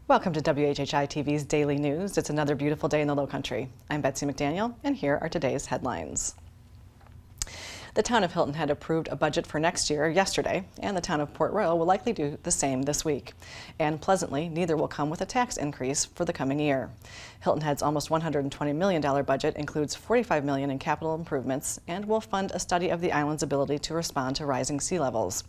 Welcome to WHHI-TV's Daily News. It's another beautiful day in the Lowcountry. I'm Betsy McDaniel, and here are today's headlines. The town of Hilton had approved a budget for next year yesterday, and the town of Port Royal will likely do the same this week. And pleasantly, neither will come with a tax increase for the coming year. Hilton Head's almost $120 million budget includes $45 million in capital improvements and will fund a study of the island's ability to respond to rising sea levels.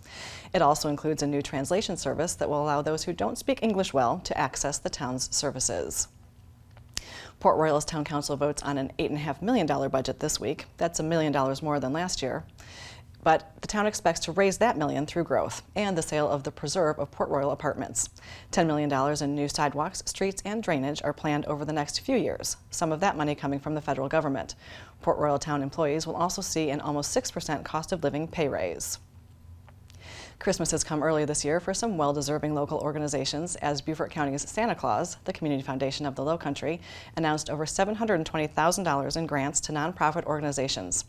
It also includes a new translation service that will allow those who don't speak English well to access the town's services. Port Royal's Town Council votes on an $8.5 million budget this week. That's $1 million more than last year. But the town expects to raise that million through growth and the sale of the preserve of Port Royal apartments. $10 million in new sidewalks, streets, and drainage are planned over the next few years, some of that money coming from the federal government. Port Royal town employees will also see an almost 6% cost of living pay raise. Christmas has come early this year for some well-deserving local organizations as Beaufort County's Santa Claus, the community foundation of the Lowcountry, announced over $720,000 in grants to nonprofit organizations.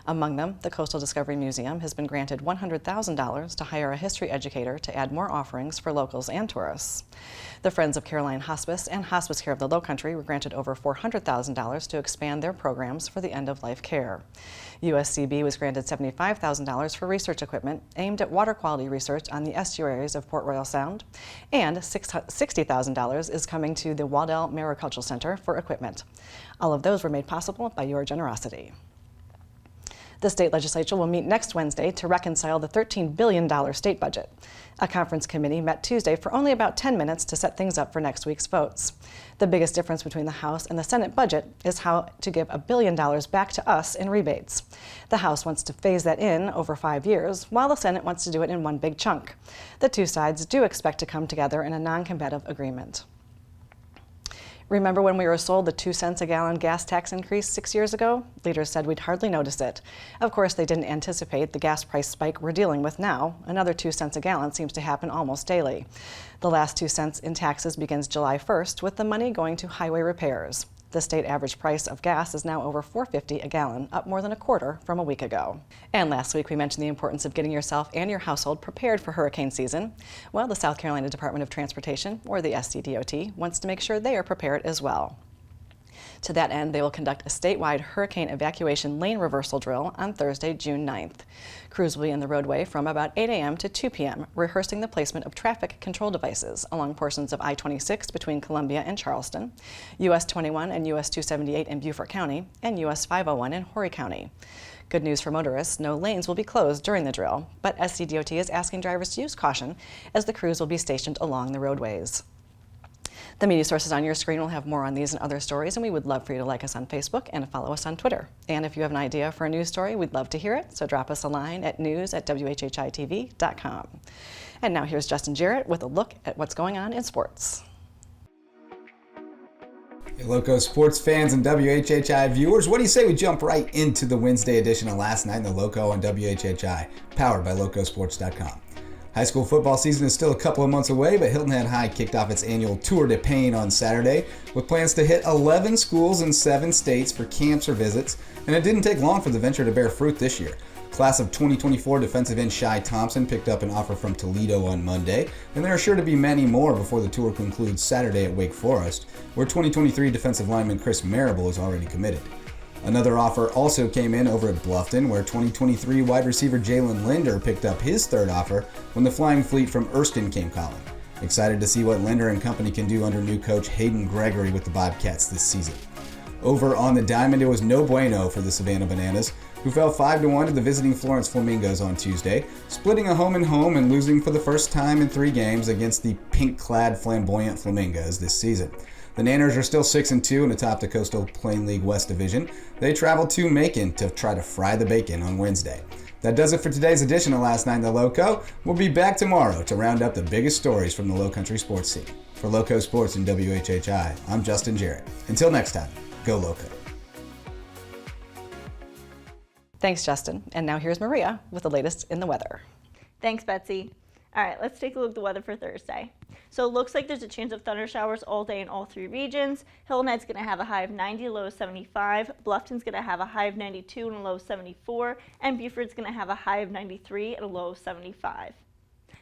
Among them, the Coastal Discovery Museum has been granted $100,000 to hire a history educator to add more offerings for locals and tourists. The Friends of Caroline Hospice and Hospice Care of the Lowcountry were granted over $400,000 to expand their programs for the end-of-life care. USCB was granted $75,000 for research equipment aimed at water quality research on the estuaries of Port Royal Sound, and $60,000 is coming to the Waddell Maricultural Center for equipment. All of those were made possible by your generosity. The state legislature will meet next Wednesday to reconcile the $13 billion state budget. A conference committee met Tuesday for only about 10 minutes to set things up for next week's votes. The biggest difference between the House and the Senate budget is how to give $1 billion back to us in rebates. The House wants to phase that in over 5 years, while the Senate wants to do it in one big chunk. The two sides do expect to come together in a non-combative agreement. Remember when we were sold the 2 cents a gallon gas tax increase 6 years ago? Leaders said we'd hardly notice it. Of course, they didn't anticipate the gas price spike we're dealing with now. Another 2 cents a gallon seems to happen almost daily. The last 2 cents in taxes begins July 1st, with the money going to highway repairs. The state average price of gas is now over $4.50 a gallon, up more than a quarter from a week ago. And last week we mentioned the importance of getting yourself and your household prepared for hurricane season. Well, the South Carolina Department of Transportation, or the SCDOT, wants to make sure they are prepared as well. To that end, they will conduct a statewide hurricane evacuation lane reversal drill on Thursday, June 9th. Crews will be in the roadway from about 8 a.m. to 2 p.m., rehearsing the placement of traffic control devices along portions of I-26 between Columbia and Charleston, US 21 and US 278 in Beaufort County, and US 501 in Horry County. Good news for motorists, no lanes will be closed during the drill, but SCDOT is asking drivers to use caution as the crews will be stationed along the roadways. The media sources on your screen will have more on these and other stories, and we would love for you to like us on Facebook and follow us on Twitter. And if you have an idea for a news story, we'd love to hear it, so drop us a line at news@WHHITV.com. And now here's Justin Jarrett with a look at what's going on in sports. Hey, Loco sports fans and WHHI viewers, what do you say we jump right into the Wednesday edition of Last Night in the Loco on WHHI, powered by Locosports.com. High school football season is still a couple of months away, but Hilton Head High kicked off its annual Tour de Pain on Saturday with plans to hit 11 schools in 7 states for camps or visits, and it didn't take long for the venture to bear fruit this year. Class of 2024 defensive end Shai Thompson picked up an offer from Toledo on Monday, and there are sure to be many more before the tour concludes Saturday at Wake Forest, where 2023 defensive lineman Chris Marable is already committed. Another offer also came in over at Bluffton, where 2023 wide receiver Jalen Linder picked up his third offer when the Flying Fleet from Erston came calling. Excited to see what Linder and company can do under new coach Hayden Gregory with the Bobcats this season. Over on the Diamond, it was no bueno for the Savannah Bananas, who fell 5-1 to the visiting Florence Flamingos on Tuesday, splitting a home-and-home and losing for the first time in 3 games against the pink-clad flamboyant Flamingos this season. The Nanners are still 6-2 and atop the Coastal Plain League West Division. They travel to Macon to try to fry the bacon on Wednesday. That does it for today's edition of Last Night in the Loco. We'll be back tomorrow to round up the biggest stories from the Lowcountry sports scene. For Loco Sports and WHHI, I'm Justin Jarrett. Until next time, go Loco. Thanks, Justin. And now here's Maria with the latest in the weather. Thanks, Betsy. All right, let's take a look at the weather for Thursday. So it looks like there's a chance of thunder showers all day in all 3 regions. Hilton Head's going to have a high of 90, a low of 75. Bluffton's going to have a high of 92 and a low of 74. And Beaufort's going to have a high of 93 and a low of 75.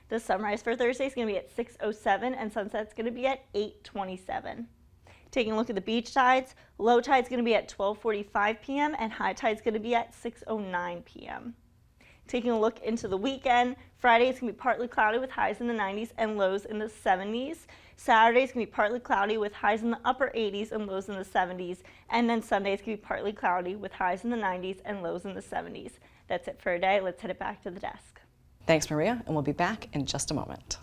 The sunrise for Thursday is going to be at 6:07 and sunset's going to be at 8:27. Taking a look at the beach tides, low tide is going to be at 12:45 p.m. and high tide is going to be at 6:09 p.m. Taking a look into the weekend, Friday is going to be partly cloudy with highs in the 90s and lows in the 70s. Saturday is going to be partly cloudy with highs in the upper 80s and lows in the 70s. And then Sunday is going to be partly cloudy with highs in the 90s and lows in the 70s. That's it for today. Let's head it back to the desk. Thanks, Maria, and we'll be back in just a moment.